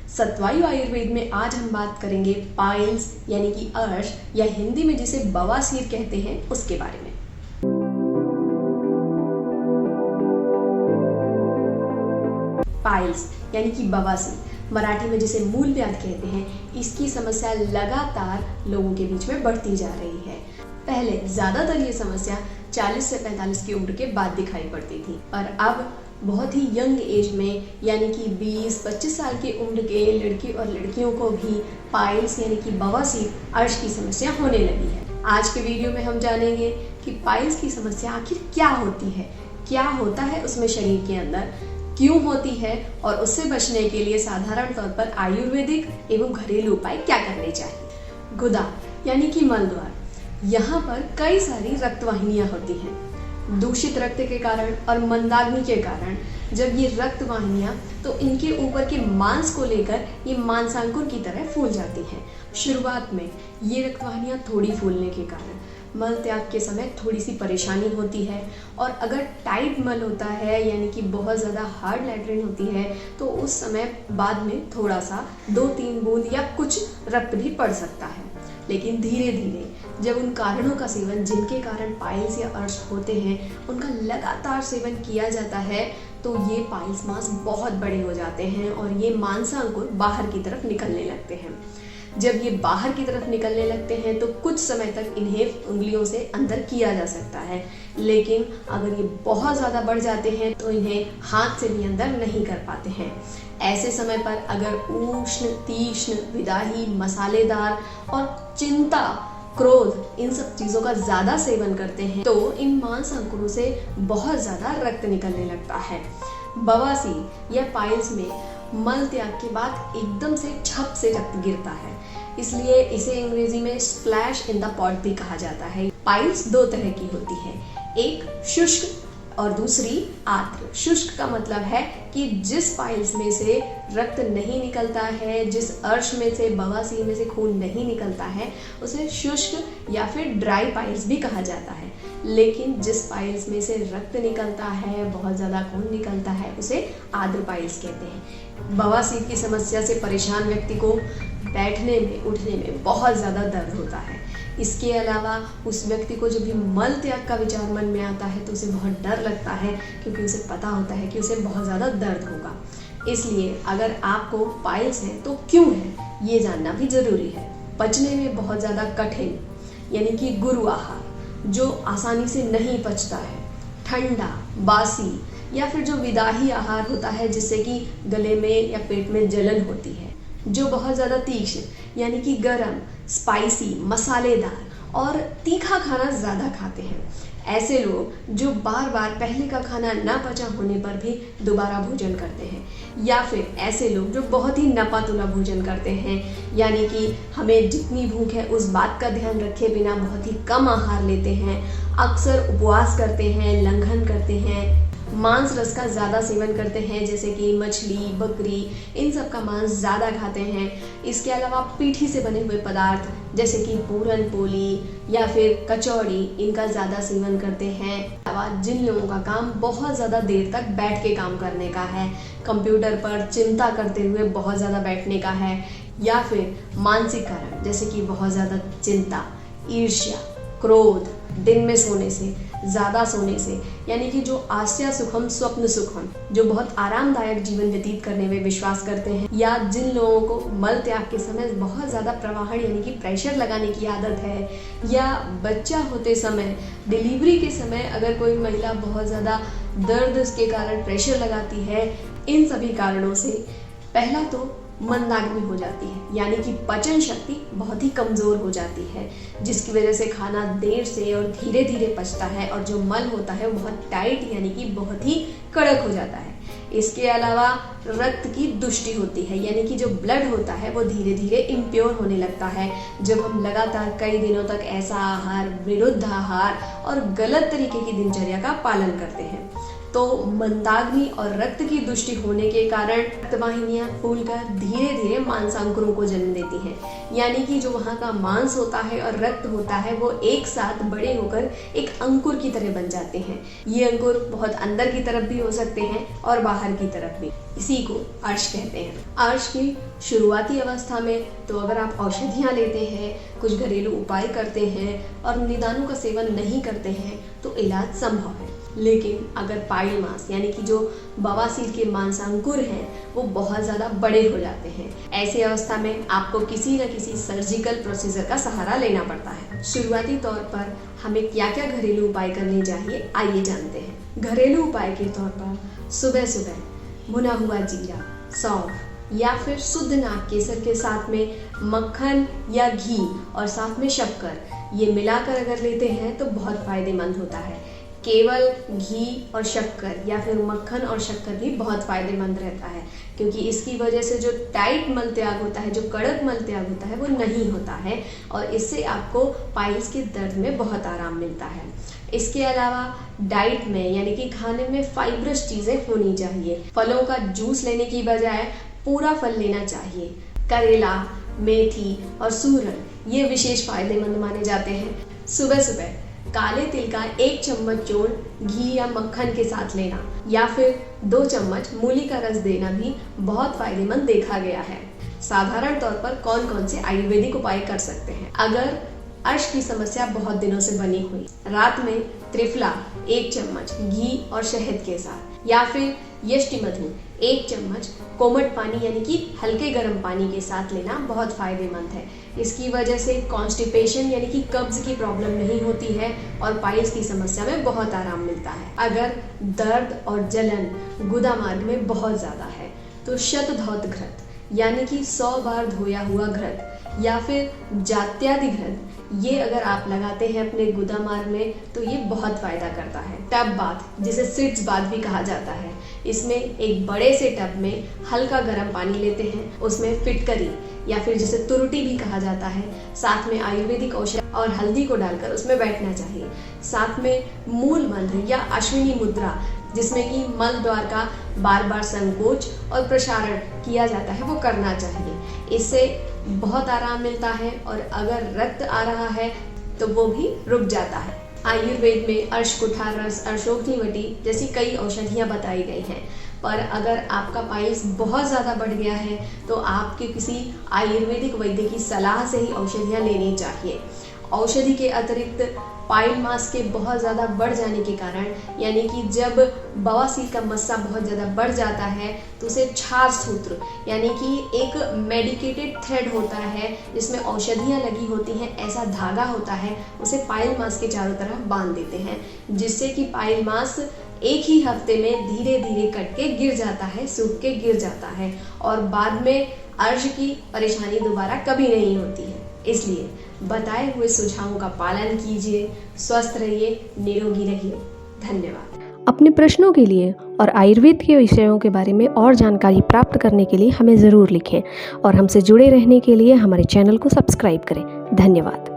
सतवायु आयुर्वेद में आज हम बात करेंगे पाइल्स यानी कि अर्श या हिंदी में जिसे बवासीर कहते हैं उसके बारे में। पाइल्स यानी कि बवासीर मराठी में जिसे मूलव्याध कहते हैं, इसकी समस्या लगातार लोगों के बीच में बढ़ती जा रही है। पहले ज्यादातर ये समस्या 40 से 45 की उम्र के बाद दिखाई पड़ती थी, पर अब बहुत ही यंग एज में यानी कि 20-25 साल की उम्र के लड़की और लड़कियों को भी पाइल्स यानी कि बवासीर अर्श की समस्या होने लगी है। आज के वीडियो में हम जानेंगे कि पाइल्स की समस्या आखिर क्या होती है, क्या होता है उसमें शरीर के अंदर, क्यों होती है और उससे बचने के लिए साधारण तौर पर आयुर्वेदिक एवं घरेलू उपाय क्या करने चाहिए। गुदा यानी कि मलद्वार, यहाँ पर कई सारी रक्तवाहिनियां होती हैं। दूषित रक्त के कारण और मंदाग्नि के कारण जब ये रक्त वाहिनियां तो इनके ऊपर के मांस को लेकर ये मांसांकुर की तरह फूल जाती हैं। शुरुआत में ये रक्त वाहिनियां थोड़ी फूलने के कारण मल त्याग के समय थोड़ी सी परेशानी होती है, और अगर टाइट मल होता है यानी कि बहुत ज़्यादा हार्ड लैट्रिन होती है तो उस समय बाद में थोड़ा सा 2-3 बूंद या कुछ रक्त भी पड़ सकता है। लेकिन धीरे धीरे जब उन कारणों का सेवन जिनके कारण पाइल्स या अर्श होते हैं उनका लगातार सेवन किया जाता है तो ये पाइल्स मांस बहुत बड़े हो जाते हैं और ये मांसांकुर बाहर की तरफ निकलने लगते हैं। जब ये बाहर की तरफ निकलने लगते हैं तो कुछ समय तक इन्हें उंगलियों से अंदर किया जा सकता है, लेकिन अगर ये बहुत ज़्यादा बढ़ जाते हैं तो इन्हें हाथ से भी अंदर नहीं कर पाते हैं। ऐसे समय पर अगर उष्ण, तीक्ष्ण, विदाही, मसालेदार और चिंता, क्रोध इन सब चीज़ों का ज़्यादा सेवन करते हैं तो इन मांसांकुरों से बहुत ज़्यादा रक्त निकलने लगता है। बवासीर या पाइल्स में मल त्याग के बाद एकदम से छप से रक्त गिरता है, इसलिए इसे अंग्रेजी में स्प्लैश इन द पॉट भी कहा जाता है। पाइल्स 2 तरह की होती है, एक शुष्क और दूसरी आर्द्र। शुष्क का मतलब है कि जिस पाइल्स में से रक्त नहीं निकलता है, जिस अर्श में से बवासीर में से खून नहीं निकलता है उसे शुष्क या फिर ड्राई पाइल्स भी कहा जाता है। लेकिन जिस पाइल्स में से रक्त निकलता है, बहुत ज़्यादा खून निकलता है, उसे आर्द्र पाइल्स कहते हैं। बवासीर की समस्या से परेशान व्यक्ति को बैठने में, उठने में बहुत ज़्यादा दर्द होता है। इसके अलावा उस व्यक्ति को जब भी मल त्याग का विचार मन में आता है तो उसे बहुत डर लगता है, क्योंकि उसे पता होता है कि उसे बहुत ज़्यादा दर्द होगा। इसलिए अगर आपको पाइल्स हैं तो क्यों है ये जानना भी ज़रूरी है। पचने में बहुत ज़्यादा कठिन यानी कि गुरु आहार जो आसानी से नहीं पचता है, ठंडा, बासी या फिर जो विदाही आहार होता है जिससे कि गले में या पेट में जलन होती है, जो बहुत ज़्यादा तीक्ष्ण यानी कि गरम, स्पाइसी, मसालेदार और तीखा खाना ज़्यादा खाते हैं, ऐसे लोग जो बार बार पहले का खाना ना पचा होने पर भी दोबारा भोजन करते हैं, या फिर ऐसे लोग जो बहुत ही नपातुला भोजन करते हैं यानी कि हमें जितनी भूख है उस बात का ध्यान रखे बिना बहुत ही कम आहार लेते हैं, अक्सर उपवास करते हैं, लंघन करते हैं, मांस रस का ज़्यादा सेवन करते हैं जैसे कि मछली, बकरी, इन सब का मांस ज़्यादा खाते हैं। इसके अलावा पीठी से बने हुए पदार्थ जैसे कि पूरन पोली या फिर कचौड़ी, इनका ज़्यादा सेवन करते हैं। अलावा जिन लोगों का काम बहुत ज़्यादा देर तक बैठ के काम करने का है, कंप्यूटर पर चिंता करते हुए बहुत ज़्यादा बैठने का है, या फिर मानसिक कारण जैसे कि बहुत ज़्यादा चिंता, ईर्ष्या, क्रोध, दिन में सोने से, ज़्यादा सोने से, यानी कि जो आस्या सुखम स्वप्न सुखम, जो बहुत आरामदायक जीवन व्यतीत करने में विश्वास करते हैं, या जिन लोगों को मल त्याग के समय बहुत ज़्यादा प्रवाहन यानी कि प्रेशर लगाने की आदत है, या बच्चा होते समय, डिलीवरी के समय अगर कोई महिला बहुत ज़्यादा दर्द के कारण प्रेशर लगाती है, इन सभी कारणों से पहला तो मंदाग्नि हो जाती है यानी कि पाचन शक्ति बहुत ही कमज़ोर हो जाती है, जिसकी वजह से खाना देर से और धीरे धीरे पचता है और जो मल होता है वो बहुत टाइट यानी कि बहुत ही कड़क हो जाता है। इसके अलावा रक्त की दुष्टि होती है यानी कि जो ब्लड होता है वो धीरे धीरे इम्प्योर होने लगता है जब हम लगातार कई दिनों तक ऐसा आहार, विरुद्ध आहार और गलत तरीके की दिनचर्या का पालन करते हैं। तो मंदाग्नि और रक्त की दृष्टि होने के कारण रक्तवाहिनियां फूलकर धीरे धीरे मांसांकुरों को जन्म देती हैं। यानी कि जो वहाँ का मांस होता है और रक्त होता है वो एक साथ बड़े होकर एक अंकुर की तरह बन जाते हैं। ये अंकुर बहुत अंदर की तरफ भी हो सकते हैं और बाहर की तरफ भी। इसी को अर्श कहते हैं। अर्श की शुरुआती अवस्था में तो अगर आप औषधियाँ लेते हैं, कुछ घरेलू उपाय करते हैं और निदानों का सेवन नहीं करते हैं तो इलाज संभव है। लेकिन अगर पाइल मास यानी कि जो बवासीर के मांसांकुर हैं वो बहुत ज़्यादा बड़े हो जाते हैं, ऐसी अवस्था में आपको किसी न किसी सर्जिकल प्रोसीजर का सहारा लेना पड़ता है। शुरुआती तौर पर हमें क्या क्या घरेलू उपाय करने चाहिए, आइए जानते हैं। घरेलू उपाय के तौर पर सुबह सुबह भुना हुआ जीरा, सौंफ या फिर शुद्ध नाग केसर के साथ में मक्खन या घी और साथ में शक्कर, ये मिलाकर अगर लेते हैं तो बहुत फायदेमंद होता है। केवल घी और शक्कर या फिर मक्खन और शक्कर भी बहुत फायदेमंद रहता है, क्योंकि इसकी वजह से जो टाइट मल त्याग होता है, जो कड़क मल त्याग होता है वो नहीं होता है और इससे आपको पाइल्स के दर्द में बहुत आराम मिलता है। इसके अलावा डाइट में यानी कि खाने में फाइब्रस चीज़ें होनी चाहिए। फलों का जूस लेने की बजाय पूरा फल लेना चाहिए। करेला, मेथी और सूरन ये विशेष फायदेमंद माने जाते हैं। सुबह सुबह काले तिल का 1 चम्मच चूर्ण घी या मक्खन के साथ लेना या फिर 2 चम्मच मूली का रस देना भी बहुत फायदेमंद देखा गया है। साधारण तौर पर कौन कौन से आयुर्वेदिक उपाय कर सकते हैं? अगर अर्श की समस्या बहुत दिनों से बनी हुई, रात में त्रिफला 1 चम्मच घी और शहद के साथ या फिर यष्टि मधु 1 चम्मच कोमट पानी यानी कि हल्के गर्म पानी के साथ लेना बहुत फायदेमंद है। इसकी वजह से कॉन्स्टिपेशन यानी कि कब्ज की प्रॉब्लम नहीं होती है और पाइल्स की समस्या में बहुत आराम मिलता है। अगर दर्द और जलन गुदा मार्ग में बहुत ज़्यादा है तो शतधौत घृत यानी कि 100 बार धोया हुआ घृत या फिर जात्यादि घृत, ये अगर आप लगाते हैं अपने गुदा मार्ग में तो ये बहुत फायदा करता है। टब बाथ जिसे सिट्स बाथ भी कहा जाता है, इसमें एक बड़े से टब में हल्का गर्म पानी लेते हैं, उसमें फिटकरी या फिर जिसे तुरुटी भी कहा जाता है, साथ में आयुर्वेदिक औषध और हल्दी को डालकर उसमें बैठना चाहिए। साथ में मूल मंत्र या अश्विनी मुद्रा जिसमें कि मल द्वार का बार बार संकोच और प्रसारण किया जाता है वो करना चाहिए। इससे बहुत आराम मिलता है और अगर रक्त आ रहा है तो वो भी रुक जाता है। आयुर्वेद में अर्शकुठार रस, अर्शोग्निवटी जैसी कई औषधियाँ बताई गई हैं, पर अगर आपका पाइल्स बहुत ज़्यादा बढ़ गया है तो आपके किसी आयुर्वेदिक वैद्य की सलाह से ही औषधियाँ लेनी चाहिए। औषधि के अतिरिक्त पाइल मास के बहुत ज़्यादा बढ़ जाने के कारण यानी कि जब बवासीर का मस्सा बहुत ज़्यादा बढ़ जाता है तो उसे क्षार सूत्र यानी कि एक मेडिकेटेड थ्रेड होता है जिसमें औषधियाँ लगी होती हैं, ऐसा धागा होता है, उसे पाइल मास के चारों तरफ बांध देते हैं, जिससे कि पाइल मास एक ही हफ्ते में धीरे धीरे कट के गिर जाता है, सूख के गिर जाता है और बाद में अर्श की परेशानी दोबारा कभी नहीं होती है। इसलिए बताए हुए सुझावों का पालन कीजिए, स्वस्थ रहिए, निरोगी रहिए। धन्यवाद। अपने प्रश्नों के लिए और आयुर्वेद के विषयों के बारे में और जानकारी प्राप्त करने के लिए हमें ज़रूर लिखें और हमसे जुड़े रहने के लिए हमारे चैनल को सब्सक्राइब करें। धन्यवाद।